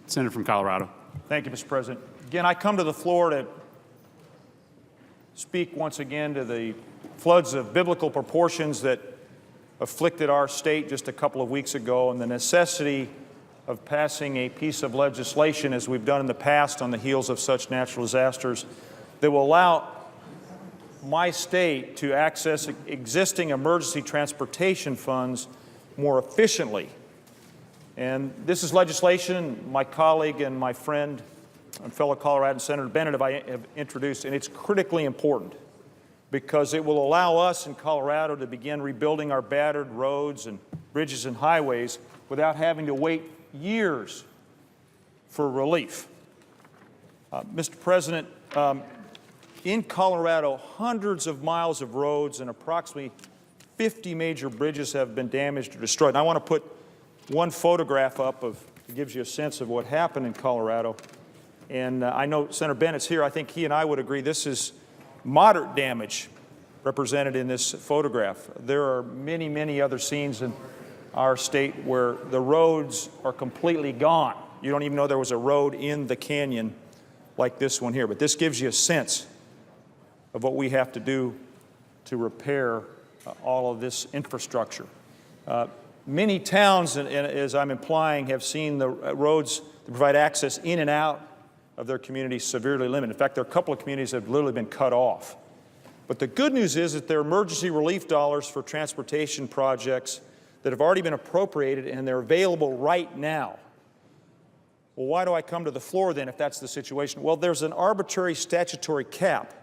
Senator from Colorado. Thank you, Mr. President. Again, I come to the floor to speak once again to the floods of biblical proportions that afflicted our state just a couple of weeks ago and the necessity of passing a piece of legislation, as we've done in the past on the heels of such natural disasters, that will allow my state to access existing emergency transportation funds more efficiently. And this is legislation my colleague and my friend and fellow Coloradan Senator Bennett have introduced, and it's critically important because it will allow us in Colorado to begin rebuilding our battered roads and bridges and highways without having to wait years for relief. Mr. President, in Colorado, hundreds of miles of roads and approximately 50 major bridges have been damaged or destroyed. And I want to put one photograph up that gives you a sense of what happened in Colorado. And I know Senator Bennett's here. I think he and I would agree this is moderate damage represented in this photograph. There are many, many other scenes in our state where the roads are completely gone. You don't even know there was a road in the canyon like this one here. But this gives you a sense of what we have to do to repair all of this infrastructure. Many towns, and as I'm implying, have seen the roads that provide access in and out of their communities severely limited. In fact, there are a couple of communities that have literally been cut off. But the good news is that there are emergency relief dollars for transportation projects that have already been appropriated, and they're available right now. Well, why do I come to the floor then if that's the situation? Well, there's an arbitrary statutory cap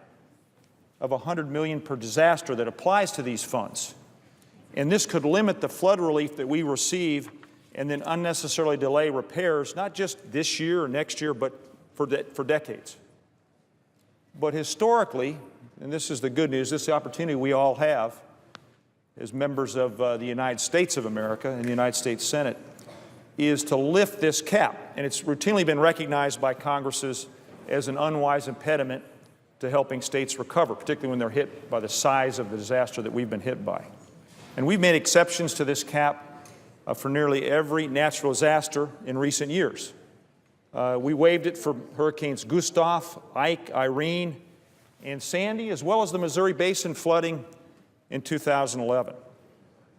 of $100 million per disaster that applies to these funds. And this could limit the flood relief that we receive and then unnecessarily delay repairs, not just this year or next year, but for decades. But historically, and this is the good news, this is the opportunity we all have as members of the United States of America and the United States Senate, is to lift this cap. And it's routinely been recognized by Congresses as an unwise impediment to helping states recover, particularly when they're hit by the size of the disaster that we've been hit by. And we've made exceptions to this cap for nearly every natural disaster in recent years. We waived it for Hurricanes Gustav, Ike, Irene, and Sandy, as well as the Missouri Basin flooding in 2011.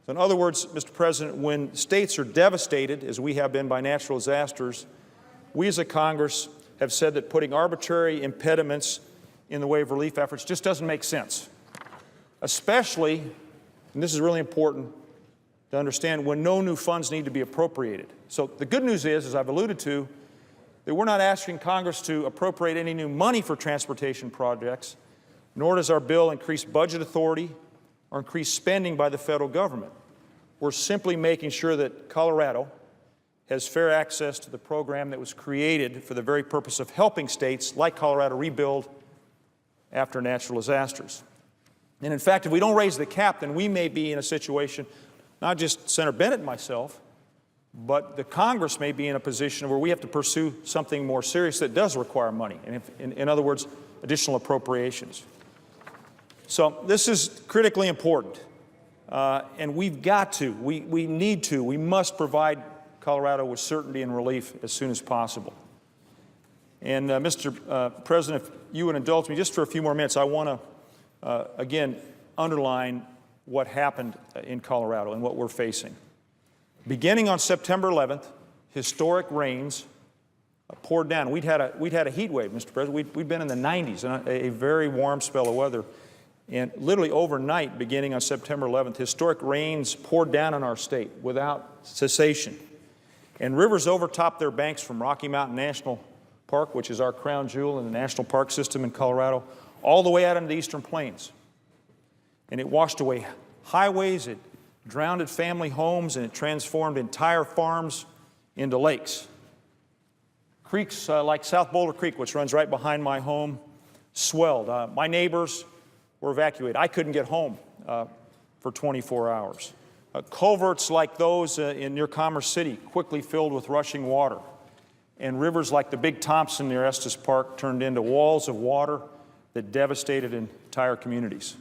So in other words, Mr. President, when states are devastated, as we have been by natural disasters, we as a Congress have said that putting arbitrary impediments in the way of relief efforts just doesn't make sense, especially, and this is really important to understand, when no new funds need to be appropriated. So the good news is, as I've alluded to, that we're not asking Congress to appropriate any new money for transportation projects, nor does our bill increase budget authority or increase spending by the federal government. We're simply making sure that Colorado has fair access to the program that was created for the very purpose of helping states like Colorado rebuild after natural disasters. And in fact, if we don't raise the cap, then we may be in a situation, not just Senator Bennett and myself, but the Congress may be in a position where we have to pursue something more serious that does require money, and in other words, additional appropriations. So this is critically important, and we've got to, we need to, we must provide Colorado with certainty and relief as soon as possible. And Mr. President, if you would indulge me just for a few more minutes, I want to, again, underline what happened in Colorado and what we're facing. Beginning on September 11th, historic rains poured down. We'd had a heat wave, Mr. President. We'd been in the 90s, and a very warm spell of weather. And literally overnight, beginning on September 11th, historic rains poured down on our state without cessation. And rivers overtopped their banks from Rocky Mountain National Park, which is our crown jewel in the national park system in Colorado, all the way out into the eastern plains. And it washed away highways, it drowned family homes, and it transformed entire farms into lakes. Creeks like South Boulder Creek, which runs right behind my home, swelled. My neighbors were evacuated. I couldn't get home for 24 hours. Culverts like those near Commerce City quickly filled with rushing water. And rivers like the Big Thompson near Estes Park turned into walls of water that devastated entire communities.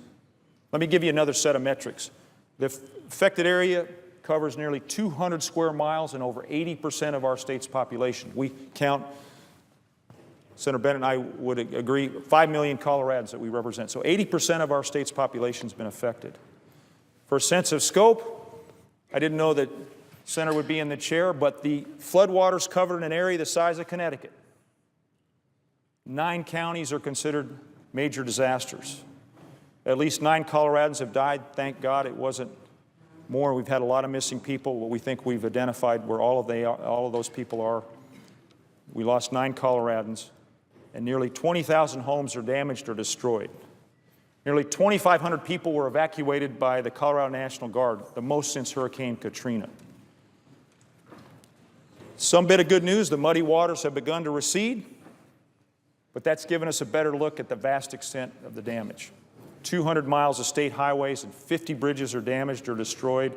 Let me give you another set of metrics. The affected area covers nearly 200 square miles and over 80% of our state's population. We count, Senator Bennett and I would agree, 5 million Coloradans that we represent. So 80% of our state's population has been affected. For a sense of scope, I didn't know that Senator would be in the chair, but the floodwaters covered an area the size of Connecticut. 9 counties are considered major disasters. At least 9 Coloradans have died. Thank God it wasn't more. We've had a lot of missing people. What we think we've identified where all of those people are. We lost 9 Coloradans, and nearly 20,000 homes are damaged or destroyed. Nearly 2,500 people were evacuated by the Colorado National Guard, the most since Hurricane Katrina. Some bit of good news, the muddy waters have begun to recede, but that's given us a better look at the vast extent of the damage. 200 miles of state highways and 50 bridges are damaged or destroyed,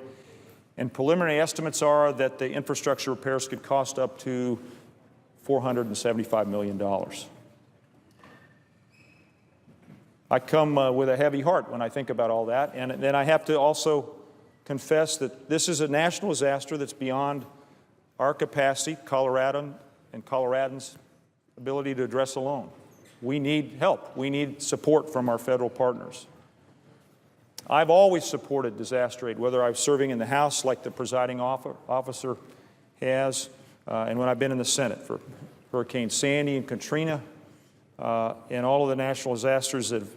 and preliminary estimates are that the infrastructure repairs could cost up to $475 million. I come with a heavy heart when I think about all that, and then I have to also confess that this is a national disaster that's beyond our capacity, Colorado and Coloradans' ability to address alone. We need help. We need support from our federal partners. I've always supported disaster aid, whether I was serving in the House like the presiding officer has, and when I've been in the Senate for Hurricane Sandy and Katrina, and all of the national disasters that have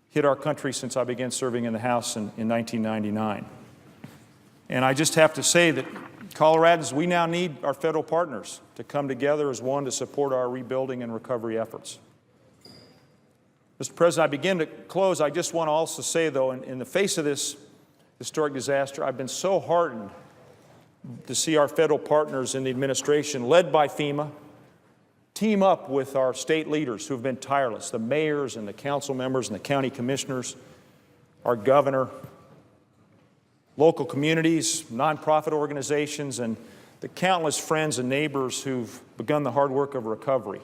hit our country since I began serving in the House in 1999. And I just have to say that Coloradans, we now need our federal partners to come together as one to support our rebuilding and recovery efforts. Mr. President, I begin to close. I just want to also say, though, in the face of this historic disaster, I've been so heartened to see our federal partners in the administration, led by FEMA, team up with our state leaders who have been tireless, the mayors and the council members and the county commissioners, our governor, local communities, nonprofit organizations, and the countless friends and neighbors who've begun the hard work of recovery.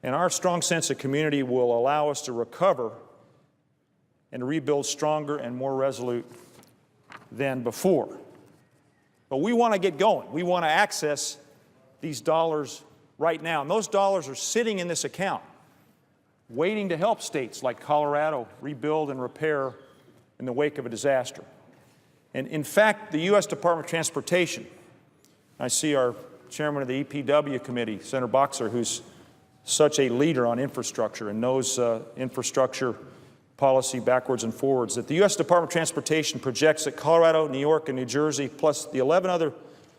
And our strong sense of community will allow us to recover and rebuild stronger and more resolute than before. But we want to get going. We want to access these dollars right now. And those dollars are sitting in this account, waiting to help states like Colorado rebuild and repair in the wake of a disaster. And in fact, the U.S. Department of Transportation, I see our chairman of the EPW committee, Senator Boxer, who's such a leader on infrastructure and knows infrastructure policy backwards and forwards, that the U.S. Department of Transportation projects that Colorado, New York, and New Jersey, plus the 11 other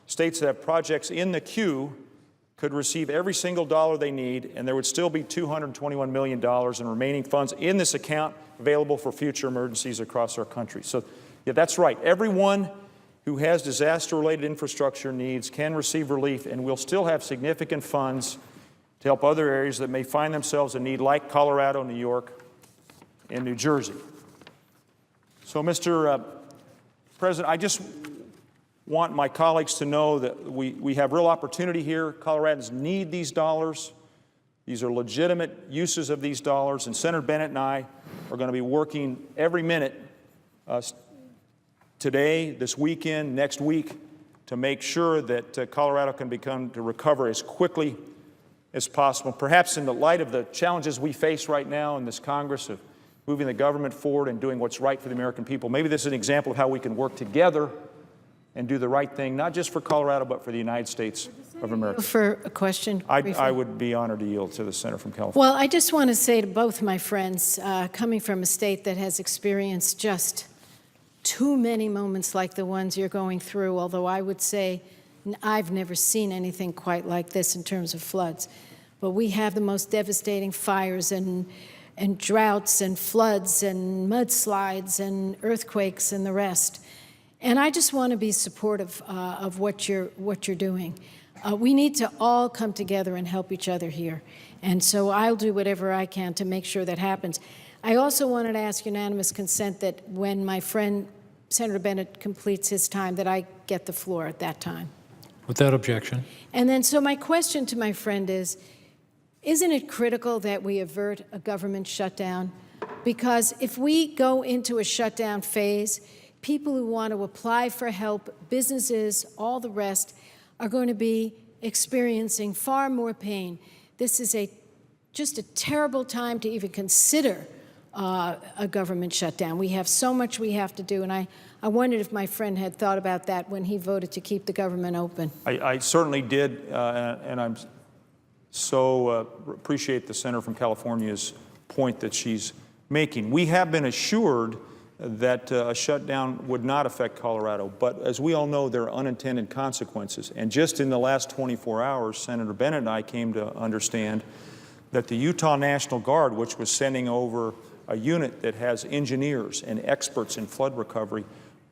states that have projects in the queue, could receive every single dollar they need, and there would still be $221 million in remaining funds in this account available for future emergencies across our country. So, yeah, that's right. Everyone who has disaster-related infrastructure needs can receive relief, and we'll still have significant funds to help other areas that may find themselves in need, like Colorado, New York, and New Jersey. So, Mr. President, I just want my colleagues to know that we have real opportunity here. Coloradans need these dollars. These are legitimate uses of these dollars, and Senator Bennett and I are going to be working every minute today, this weekend, next week, to make sure that Colorado can begin to recover as quickly as possible. Perhaps in the light of the challenges we face right now in this Congress of moving the government forward and doing what's right for the American people, maybe this is an example of how we can work together and do the right thing, not just for Colorado, but for the United States of America. For a question? I would be honored to yield to the senator from California. Well, I just want to say to both my friends, coming from a state that has experienced just too many moments like the ones you're going through, although I would say I've never seen anything quite like this in terms of floods. But we have the most devastating fires and droughts and floods and mudslides and earthquakes and the rest. And I just want to be supportive of what you're doing. We need to all come together and help each other here. And so I'll do whatever I can to make sure that happens. I also wanted to ask unanimous consent that when my friend Senator Bennett completes his time, that I get the floor at that time. Without objection. And then, so my question to my friend is, isn't it critical that we avert a government shutdown? Because if we go into a shutdown phase, people who want to apply for help, businesses, all the rest, are going to be experiencing far more pain. This is just a terrible time to even consider a government shutdown. We have so much we have to do, and I wondered if my friend had thought about that when he voted to keep the government open. I certainly did, and I'm so appreciate the senator from California's point that she's making. We have been assured that a shutdown would not affect Colorado, but as we all know, there are unintended consequences. And just in the last 24 hours, Senator Bennett and I came to understand that the Utah National Guard, which was sending over a unit that has engineers and experts in flood recovery,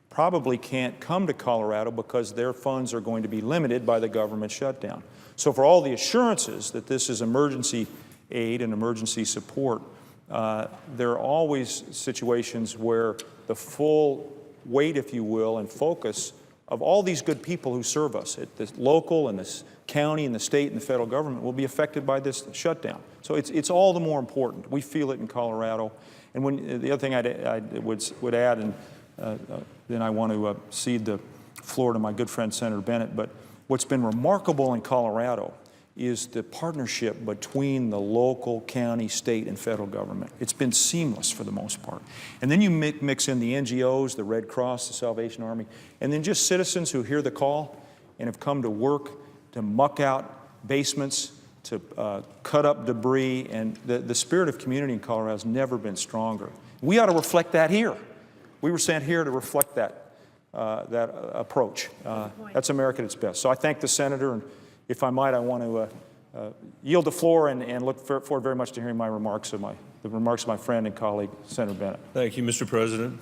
probably can't come to Colorado because their funds are going to be limited by the government shutdown. So for all the assurances that this is emergency aid and emergency support, there are always situations where the full weight, if you will, and focus of all these good people who serve us at the local and the county and the state and the federal government will be affected by this shutdown. So it's all the more important. We feel it in Colorado. And when the other thing I would add, and then I want to cede the floor to my good friend Senator Bennett, but what's been remarkable in Colorado is the partnership between the local, county, state, and federal government. It's been seamless for the most part. And then you mix in the NGOs, the Red Cross, the Salvation Army, and then just citizens who hear the call and have come to work to muck out basements, to cut up debris, and the spirit of community in Colorado has never been stronger. We ought to reflect that here. We were sent here to reflect that approach. That's America at its best. So I thank the senator, and if I might, I want to yield the floor and look forward very much to hearing the remarks of my friend and colleague, Senator Bennett. Thank you, Mr. President.